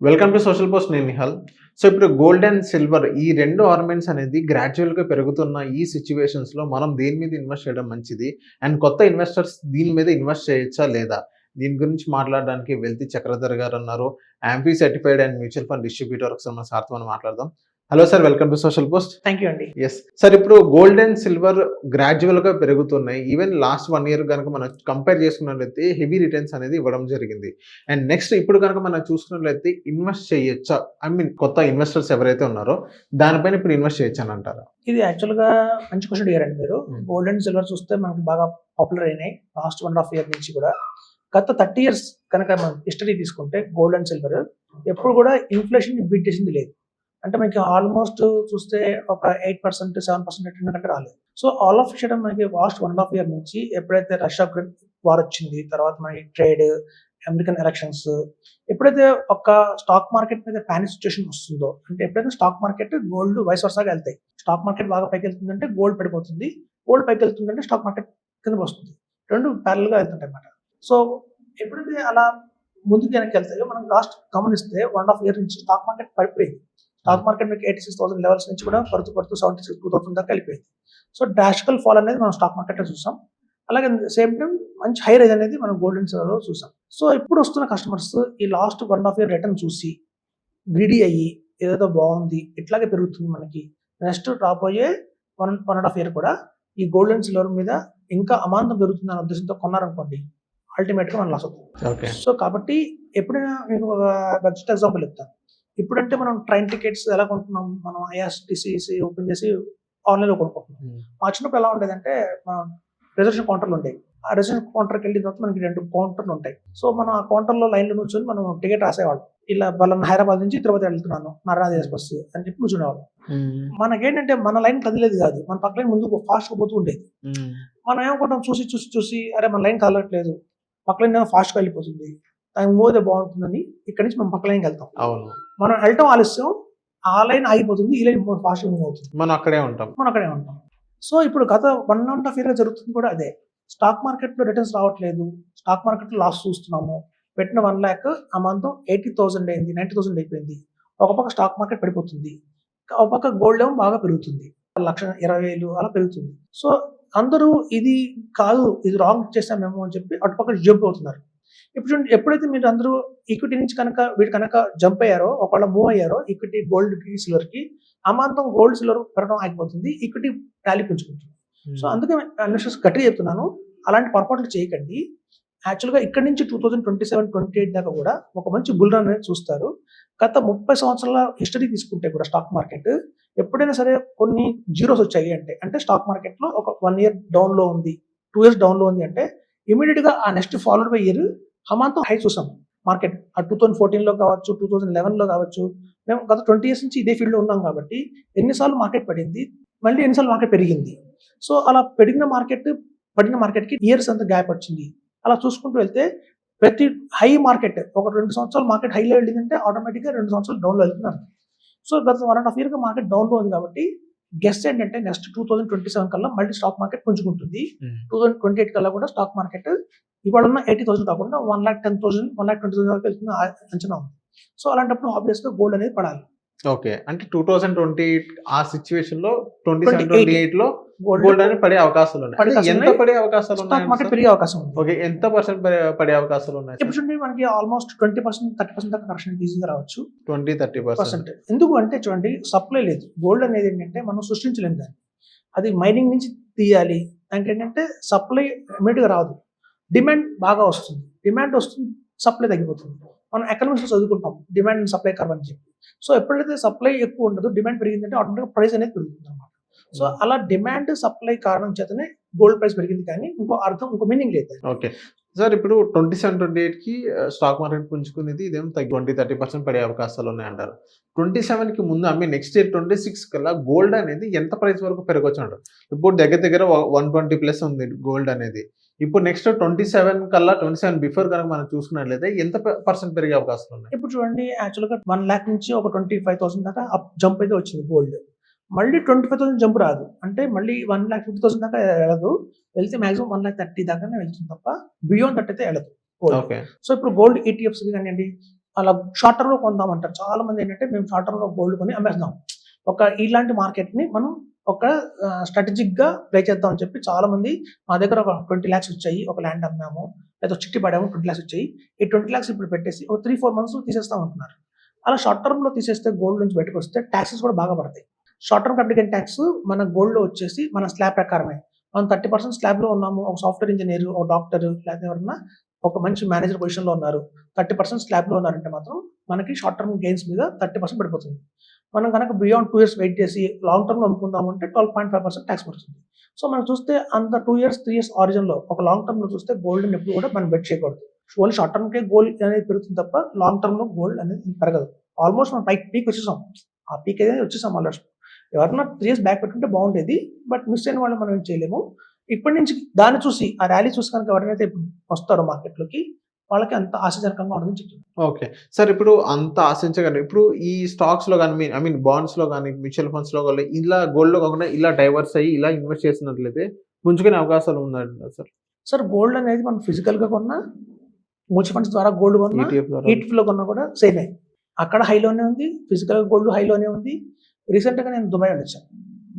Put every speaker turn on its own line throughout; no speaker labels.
Welcome to social post. నేను Nihal. So ఇప్పుడు gold and silver ఈ 2 ఆర్నమెంట్స్ అనేది గ్రాడ్యుయల్‌గా పెరుగుతున్న ఈ సిట్యుయేషన్స్‌లో మనం దేని మీద ఇన్వెస్ట్ చేయడం మంచిది? అండ్ కొత్త ఇన్వెస్టర్స్ దీని మీద ఇన్వెస్ట్ చేయొచ్చా లేదా? దీని గురించి మాట్లాడడానికి వెల్తి చక్రధర్ గారున్నారు. AMFI certified and mutual fund distributor. ఒకసారి మన సార్‌తో మనం మాట్లాడదాం. Hello sir, welcome to social post.
Thank you అండి.
యెస్. సార్, ఇప్పుడు గోల్డ్ అండ్ సిల్వర్ గ్రాడ్యుయల్‌గా పెరుగుతున్నాయి. ఈవెన్ లాస్ట్ 1 ఇయర్ గనక మనం కంపేర్ చేసుకున్నట్లయితే హెవీ రిటర్న్స్ అనేది ఇవ్వడం జరిగింది. అండ్ నెక్స్ట్ ఇప్పుడు గనక మనం చూసుకున్నట్లయితే ఇన్వెస్ట్ చేయొచ్చా? ఐ మీన్ కొత్త ఇన్వెస్టర్స్ ఎవరైతే ఉన్నారో దానిపైన ఇప్పుడు ఇన్వెస్ట్ చేయొచ్చా అని అంటారా?
ఇది యాక్చువల్‌గా మంచి క్వెషన్ అడిగారండి మీరు. గోల్డ్ అండ్ సిల్వర్ చూస్తే మనకు బాగా పాపులర్ అయినాయి లాస్ట్ 1.5 ఇయర్ నుంచి కూడా. గత 30 ఇయర్స్ కనుక మనం హిస్టరీ తీసుకుంటే గోల్డ్ అండ్ సిల్వర్ ఎప్పుడు కూడా ఇన్ఫ్లేషన్ బీట్ చేసింది లేదు. అంటే మనకి ఆల్మోస్ట్ చూస్తే ఒక 8%, 7% రిటర్న్ కంటే రాలేదు. సో ఆల్ ఆఫ్ సడన్ మనకి లాస్ట్ 1.5 ఇయర్ నుంచి ఎప్పుడైతే రష్యా ఉక్రెయిన్ వార్ వచ్చింది, తర్వాత మనకి ట్రేడ్, అమెరికన్ ఎలక్షన్స్, ఎప్పుడైతే ఒక స్టాక్ మార్కెట్ మీద పానిక్ సిచ్యుయేషన్ వస్తుందో, అంటే ఎప్పుడైతే స్టాక్ మార్కెట్ గోల్డ్ వైస్ వర్సాగా వెళ్తాయి. స్టాక్ మార్కెట్ బాగా పైకి వెళ్తుందంటే గోల్డ్ పడిపోతుంది, గోల్డ్ పైకి వెళ్తుందంటే స్టాక్ మార్కెట్ కిందకి వస్తుంది. రెండు ప్యారల్ గా వెళ్తుంటాయి అన్నమాట. సో ఎప్పుడైతే అలా ముందుకు వెనక్కి వెళ్తాయో మనం లాస్ట్ గమనిస్తే 1.5 ఇయర్ నుంచి స్టాక్ మార్కెట్ పడిపోయింది. స్టాక్ మార్కెట్ మీకు 86,000 లెవెల్స్ నుంచి కూడా పడుతూ 76,200 దాకా వెళ్ళిపోయింది. సో డ్రాస్టికల్ ఫాల్ అనేది మనం స్టాక్ మార్కెట్ లో చూసాం. అలాగే సేమ్ టైం మంచి హై రైజ్ అనేది మనం గోల్డ్ అండ్ సిల్వర్ లో చూసాం. సో ఇప్పుడు వస్తున్న కస్టమర్స్ ఈ లాస్ట్ 1.5 ఇయర్ రిటర్న్ చూసి గ్రీడీ అయ్యి ఏదో బాగుంది, ఇట్లాగే పెరుగుతుంది మనకి, నెక్స్ట్ రాబోయే 1.5 ఇయర్ కూడా ఈ గోల్డ్ అండ్ సిల్వర్ మీద ఇంకా అమాంతం పెరుగుతుంది అనే ఉద్దేశంతో కొన్నారనుకోండి, అల్టిమేట్ గా మనం లాస్ అవుతుంది. సో కాబట్టి ఎప్పుడైనా నేను ఒక బెస్ట్ ఎగ్జాంపుల్ చెప్తాను. ఇప్పుడంటే మనం ట్రైన్ టికెట్స్ ఎలా కొంటున్నాం, మనం ఐఆర్సిటిసి ఓపెన్ చేసి ఆన్లైన్ లో కొనుక్కుంటున్నాం. మా చిన్నప్పుడు ఎలా ఉండేదంటే రిజర్వేషన్ కౌంటర్లు ఉండేవి. ఆ రిజర్వేషన్ కౌంటర్కి వెళ్ళిన తర్వాత మనకి 2 కౌంటర్లు ఉంటాయి. సో మనం ఆ కౌంటర్లో లైన్లో కూర్చొని మనం టికెట్ రాసేవాళ్ళం. ఇలా వాళ్ళని హైదరాబాద్ నుంచి తిరుపతి వెళ్తున్నాను, నారాయణ ఎక్స్ప్రెస్ అని చెప్పి కూర్చునేవాళ్ళం. మనకేంటంటే మన లైన్ కదిలేదు కాదు, మన పక్క లైన్ ముందు ఫాస్ట్ గా పోతూ ఉండేది. మనం ఏమనుకుంటాం, చూసి అరే మన లైన్ కదలట్లేదు, పక్క లైన్ ఫాస్ట్ గా వెళ్ళిపోతుంది, దానికి మోదే బాగుంటుందని ఇక్కడి నుంచి మనం పక్క లైన్కి వెళ్తాం. మనం వెళ్ళటం ఆలస్యం, ఆ లైన్ ఆగిపోతుంది, ఈ లైన్ ఫాస్ట్ మూవ్ అవుతుంది, మనం అక్కడే ఉంటాం. సో ఇప్పుడు గత 1.5 ఇయర్ జరుగుతుంది కూడా అదే. స్టాక్ మార్కెట్ లో రిటర్న్స్ రావట్లేదు, స్టాక్ మార్కెట్ లో లాస్ చూస్తున్నాము. పెట్టిన 1 lakh ఆ మంత్ 80,000 అయింది, 90,000 అయిపోయింది. ఒక పక్క స్టాక్ మార్కెట్ పడిపోతుంది, ఒక పక్క గోల్డ్ ఏమో బాగా పెరుగుతుంది, 1,20,000 అలా పెరుగుతుంది. సో అందరూ ఇది కాదు, ఇది రాంగ్ చేసామేమో అని చెప్పి అటుపక్క జంప్ అవుతున్నారు. ఇప్పుడు చూడండి, ఎప్పుడైతే మీరు అందరూ ఈక్విటీ నుంచి కనుక వీటి కనుక జంప్ అయ్యారో, ఒకవేళ మూవ్ అయ్యారో ఈక్విటీ గోల్డ్ కి సిల్వర్ కి, అమాంతం గోల్డ్ సిల్వర్ పెరగడం ఆగిపోతుంది, ఈక్విటీ ర్యాలీ పెంచుకుంటుంది. సో అందుకే ఇన్వెస్టర్స్ గట్టిగా చెప్తున్నాను, అలాంటి పొరపాట్లు చేయకండి. యాక్చువల్గా ఇక్కడ నుంచి 2027, 28 దాకా కూడా ఒక మంచి బుల్ రన్ అనేది చూస్తారు. గత 30 సంవత్సరాల హిస్టరీ తీసుకుంటే కూడా స్టాక్ మార్కెట్ ఎప్పుడైనా సరే కొన్ని జీరోస్ వచ్చాయి అంటే స్టాక్ మార్కెట్ లో ఒక 1 ఇయర్ డౌన్ లో ఉంది, 2 ఇయర్స్ డౌన్ లో ఉంది అంటే ఇమీడియట్ గా ఆ నెక్స్ట్ ఫాలోడ్ బై ఇయర్ హమాంతం హై చూసాం మార్కెట్. ఆ 2014 లో కావచ్చు, 2011 లో కావచ్చు, మేము గత 20 ఇయర్స్ నుంచి ఇదే ఫీల్డ్ లో ఉన్నాం కాబట్టి ఎన్నిసార్లు మార్కెట్ పడింది, మళ్ళీ ఎన్నిసార్లు మార్కెట్ పెరిగింది. సో అలా పడిన మార్కెట్ కి ఇయర్స్ అంత గ్యాప్ వచ్చింది. అలా చూసుకుంటూ వెళ్తే ప్రతి హై మార్కెట్ ఒక 2 సంవత్సరాలు మార్కెట్ హైలో వెళ్ళిందంటే ఆటోమేటిక్ గా 2 సంవత్సరాలు డౌన్ లో వెళ్తున్నారు. సో గత 1.5 ఇయర్ గా మార్కెట్ డౌన్ లో ఉంది కాబట్టి గెస్ ఏంటంటే నెక్స్ట్ 2027 కల్లా మళ్ళీ స్టాక్ మార్కెట్ పుంజుకుంటుంది. 2028 కల్లా కూడా స్టాక్ మార్కెట్ ఇవాళ ఉన్న 80,000 కాకుండా 1,10,000, 1,20,000 వరకు వెళ్తున్న అంచనా ఉంది. సో అలాంటప్పుడు ఆబ్వియస్ గా గోల్డ్ అనేది పడాలి.
ఓకే, అంటే 2028 ఆ సిచ్యువేషన్ లో 27-28 లో గోల్డ్ అనేది పడే అవకాశాలు ఉన్నాయి. ఎంత పడే అవకాశాలు ఉన్నాయి?
స్టాక్ మార్కెట్ పెరిగే అవకాశం ఉంది.
ఓకే, ఎంత % పడే అవకాశాలు ఉన్నాయి?
ఇప్పుడు చూడండి, మనకి ఆల్మోస్ట్ 20%, 30% దాకా కరెక్షన్ ఈజీగా రావచ్చు.
20-30%.
ఎందుకు అంటే చూడండి, సప్లై లేదు. గోల్డ్ అనేది ఏంటంటే మనం సృష్టించలేము దాన్ని, అది మైనింగ్ నుంచి తీయాలి. దానికి ఏంటంటే సప్లై ఇమీడియట్ గా రాదు, డిమాండ్ బాగా వస్తుంది. సప్లై తగ్గిపోతుంది. మనం ఎకనామిక్స్ చదువుకుంటాం డిమాండ్ అండ్ సప్లై కర్వ్ అని చెప్పి. సో ఎప్పుడైతే సప్లై ఎక్కువ ఉండదు, డిమాండ్ పెరిగిందంటే ఆటోమేటిక్ ప్రైస్ అనేది పెరుగుతుంది అన్నమాట. సో అలా డిమాండ్ సప్లై కారణం చేతనే గోల్డ్ ప్రైస్ పెరిగింది, కానీ ఇంకో మీనింగ్ లేదు.
ఓకే సార్, ఇప్పుడు 27-28 కి స్టాక్ మార్కెట్ పుంజుకునేది, ఇదేమో 20-30% పడే అవకాశాలు ఉన్నాయంటారు. 27 కి ముందు నెక్స్ట్ ఇయర్ 26 కల్లా గోల్డ్ అనేది ఎంత ప్రైస్ వరకు పెరగవచ్చు అంటారు? ఇప్పుడు దగ్గర 120+ ఉంది గోల్డ్ అనేది. ఇప్పుడు నెక్స్ట్ 27 కల్లా, 27 బిఫోర్ కనుక మనం చూసుకున్నట్లయితే ఎంత % పెరిగే అవకాశాలు ఉన్నాయి?
ఇప్పుడు చూడండి, యాక్చువల్ గా 1 lakh నుంచి ఒక 25,000 దాకా జంప్ అయితే వచ్చింది గోల్డ్. మళ్ళీ 25,000 జంప్ రాదు, అంటే మళ్ళీ 1,50,000 దాకా వెళ్ళదు. వెళ్తే మాక్సిమం 1,30,000 దాకానే వెళ్తుంది తప్ప బియాండ్ దట్ అయితే వెళ్ళదు గోల్డ్. సో ఇప్పుడు గోల్డ్ ETFs కానివ్వండి, అలా షార్ట్ టర్మ్ లో కొందామంటారు. చాలా మంది ఏంటంటే మేము షార్ట్ టర్మ్ లో గోల్డ్ కొని అమ్మేస్తున్నాం. ఇలాంటి మార్కెట్ ని మనం స్ట్రాటజిక్ గా ప్లే చేద్దాం అని చెప్పి చాలా మంది మా దగ్గర ఒక 20 lakhs వచ్చాయి, ఒక ల్యాండ్ అమ్మాము లేదా చిట్టి పడాము 20 lakhs వచ్చాయి, ఈ 20 lakhs ఇప్పుడు పెట్టేసి ఒక 3-4 months తీసేస్తాం అంటున్నారు. అలా షార్ట్ టర్మ్ లో తీసేస్తే గోల్డ్ నుంచి బయటకు వస్తే ట్యాక్సెస్ కూడా బాగా పడతాయి. షార్ట్ టర్మ్ అప్లికెంట్ ట్యాక్స్ మన గోల్డ్ లో వచ్చేసి మన స్లాబ్ ప్రకారమే. మనం 30% స్లాబ్ లో ఉన్నాము, ఒక సాఫ్ట్వేర్ ఇంజనీర్, ఒక డాక్టర్ లేదా ఎవరన్నా ఒక మంచి మేనేజర్ పొజిషన్ లో ఉన్నారు, 30% స్లాబ్ లో ఉన్నారంటే మాత్రం మనకి షార్ట్ టర్మ్ గెయిన్స్ మీద 30% పడిపోతుంది. మనం కనుక బియాండ్ 2 years వెయిట్ చేసి లాంగ్ టర్మ్ లో అమ్ముకుందాం అంటే 12.5% ట్యాక్స్ పడుతుంది. సో మనం చూస్తే అంత 2 years 3 years ఆరిజిన్ లో ఒక లాంగ్ టర్మ్ లో చూస్తే గోల్డ్ ఎప్పుడు కూడా మనం బెట్ చేయకూడదు. ఓన్లీ షార్ట్ టర్మ్ కే గోల్డ్ అనేది పెరుగుతుంది తప్ప లాంగ్ టర్మ్ లో గోల్డ్ అనేది పెరగదు. ఆల్మోస్ట్ మనం పీక్ వచ్చేసాం, ఆ పీక్ అనేది వచ్చేసాం ఆల్మోస్ట్. ఎవరన్నా 3 years బ్యాక్ పెట్టుకుంటే బాగుండేది, బట్ మిస్ అయిన వాళ్ళు మనం ఏం చేయలేము. ఇప్పటి నుంచి దాన్ని చూసి ఆ ర్యాలీ చూసి కనుక ఎవరైతే వస్తారో మార్కెట్లోకి వాళ్ళకి అంత ఆశాజనకంగా ఉండదని చెప్తుంది.
ఓకే సార్, ఇప్పుడు అంత ఆశించగానే ఇప్పుడు ఈ స్టాక్స్ లో కానీ బాండ్స్ లో కానీ మ్యూచువల్ ఫండ్స్ లో కానీ ఇలా గోల్డ్ లో కాకుండా ఇలా డైవర్స్ అయ్యి ఇలా ఇన్వెస్ట్ చేసినట్లయితే పుంజుకునే అవకాశాలు ఉన్నాయంట సార్.
సార్ గోల్డ్ అనేది మనం ఫిజికల్ గా కొన్నా, మ్యూచువల్ ఫండ్స్ ద్వారా గోల్డ్ కొన్నా,
ETF ద్వారా
ETF లో కొన్నా కూడా సేమే. అక్కడ హైలోనే ఉంది, ఫిజికల్ గోల్డ్ హైలోనే ఉంది. రీసెంట్ గా నేను దుబాయ్ వచ్చాను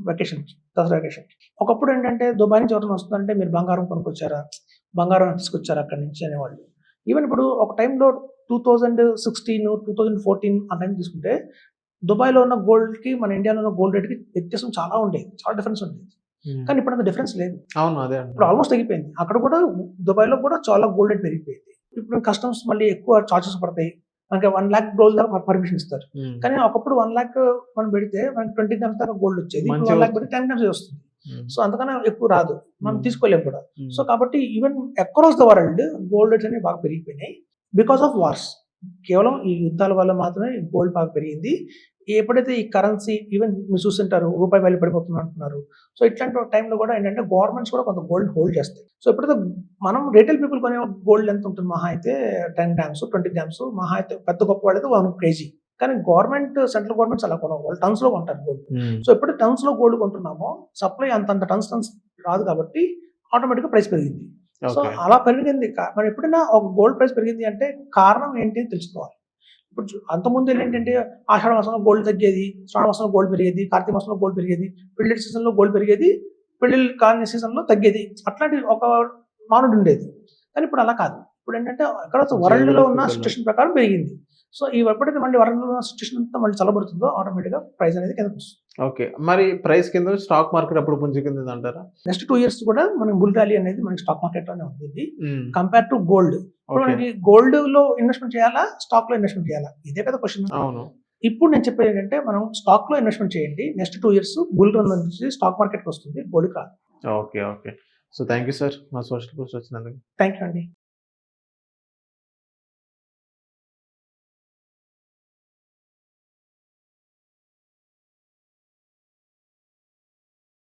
వెకేషన్, దసరా వెకేషన్. ఒకప్పుడు ఏంటంటే దుబాయ్ నుంచి ఎవరైనా వస్తుందంటే మీరు బంగారం కొనుక్కొచ్చారా, బంగారం తీసుకొచ్చారా అక్కడి నుంచి అనేవాళ్ళు. ఈవెన్ ఇప్పుడు ఒక టైంలో 2016, 2014 ఆ టైం తీసుకుంటే దుబాయ్లో ఉన్న గోల్డ్ కి మన ఇండియాలో ఉన్న గోల్డ్ రేట్ కి వ్యత్యాసం చాలా ఉండేది, చాలా డిఫరెన్స్ ఉండేది. కానీ ఇప్పుడు అంత డిఫరెన్స్ లేదు.
అవును, అదే
ఇప్పుడు ఆల్మోస్ట్ తగ్గిపోయింది. అక్కడ కూడా దుబాయ్లో కూడా చాలా గోల్డ్ రేట్ పెరిగిపోయింది. ఇప్పుడు కస్టమ్స్ మళ్ళీ ఎక్కువ చార్జెస్ పడతాయి. మనకి 1 lakh గోల్డ్ దాకా పర్మిషన్ ఇస్తారు. కానీ ఒకప్పుడు 1 lakh మనం పెడితే మనకి 20 grams దాకా గోల్డ్ వచ్చేది. 1 lakh పెడితే 10 grams వస్తుంది. సో అంతకన్నా ఎక్కువ రాదు, మనం తీసుకోలేము కూడా. సో కాబట్టి even across the world gold rates అనేవి బాగా పెరిగిపోయినాయి బికాస్ ఆఫ్ వార్స్. కేవలం ఈ యుద్ధాల వల్ల మాత్రమే గోల్డ్ బాగా పెరిగింది. ఎప్పుడైతే ఈ కరెన్సీ ఈవెన్ మీరు చూస్తుంటారు రూపాయి వాల్యూ పడిపోతుంది అంటున్నారు. సో ఇట్లాంటి టైంలో కూడా ఏంటంటే గవర్నమెంట్స్ కూడా కొంత గోల్డ్ హోల్డ్ చేస్తాయి. సో ఎప్పుడైతే మనం రీటైల్ పీపుల్ కొనే గోల్డ్ ఎంత ఉంటుంది, మహా అయితే 10 grams 20 grams, మహా అయితే పెద్ద గొప్ప వాళ్ళైతే 1 kg. కానీ సెంట్రల్ గవర్నమెంట్స్ అలా కొనవు, వాళ్ళు టన్స్ లో కొంటారు గోల్డ్. సో ఎప్పుడైతే టన్స్ లో గోల్డ్ కొంటున్నామో సప్లై అంత టన్స్ రాదు కాబట్టి ఆటోమేటిక్ గా ప్రైస్ పెరిగింది. సో అలా పెరిగింది. మరి ఎప్పుడైనా ఒక గోల్డ్ ప్రైస్ పెరిగింది అంటే కారణం ఏంటి అని తెలుసుకోవాలి. ఇప్పుడు అంతకుముందు ఏంటంటే ఆషాఢ మాసంలో గోల్డ్ తగ్గేది, శ్రావణ మాసంలో గోల్డ్ పెరిగేది, కార్తీక మాసంలో గోల్డ్ పెరిగేది, పెళ్లి సీజన్ లో గోల్డ్ పెరిగేది, పెళ్లి కాని సీజన్ లో తగ్గేది. అట్లాంటి ఒక నానుడు ఉండేది. కానీ ఇప్పుడు అలా కాదు. ఇప్పుడు ఏంటంటే అక్కడ వరల్డ్ లో ఉన్న సిచ్యువేషన్ ప్రకారం పెరిగింది. సో ఎప్పుడైతే మళ్ళీ వరల్డ్ లో ఉన్న సిచ్యువేషన్ అంతా మళ్ళీ చల్లబడుతుందో ఆటోమేటిక్ గా ప్రైస్ అనేది కిందకు వస్తుంది.
ఓకే, మరి ప్రైస్ కింద స్టాక్ మార్కెట్ అప్పుడు పుంజుకుంది అంటారా?
నెక్స్ట్ 2 years కూడా మనకి బుల్ ర్యాలీ అనేది మనకి స్టాక్ మార్కెట్ లోనే ఉంది కంపేర్ టు గోల్డ్. ఇప్పుడు మనకి గోల్డ్ లో ఇన్వెస్ట్మెంట్ చేయాలా, స్టాక్ లో ఇన్వెస్ట్మెంట్ చేయాలా, ఇదే కదా క్వశ్చన్.
అవును.
ఇప్పుడు నేను చెప్పేది ఏంటంటే మనం స్టాక్ లో ఇన్వెస్ట్మెంట్ చేయండి. నెక్స్ట్ 2 years బుల్ రన్ నుంచి స్టాక్ మార్కెట్ వస్తుంది, గోల్డ్ కాదు.
Okay. So thank you sir మా సోషల్ పోస్ట్ వచ్చినందుకు.
థ్యాంక్ యూ అండి.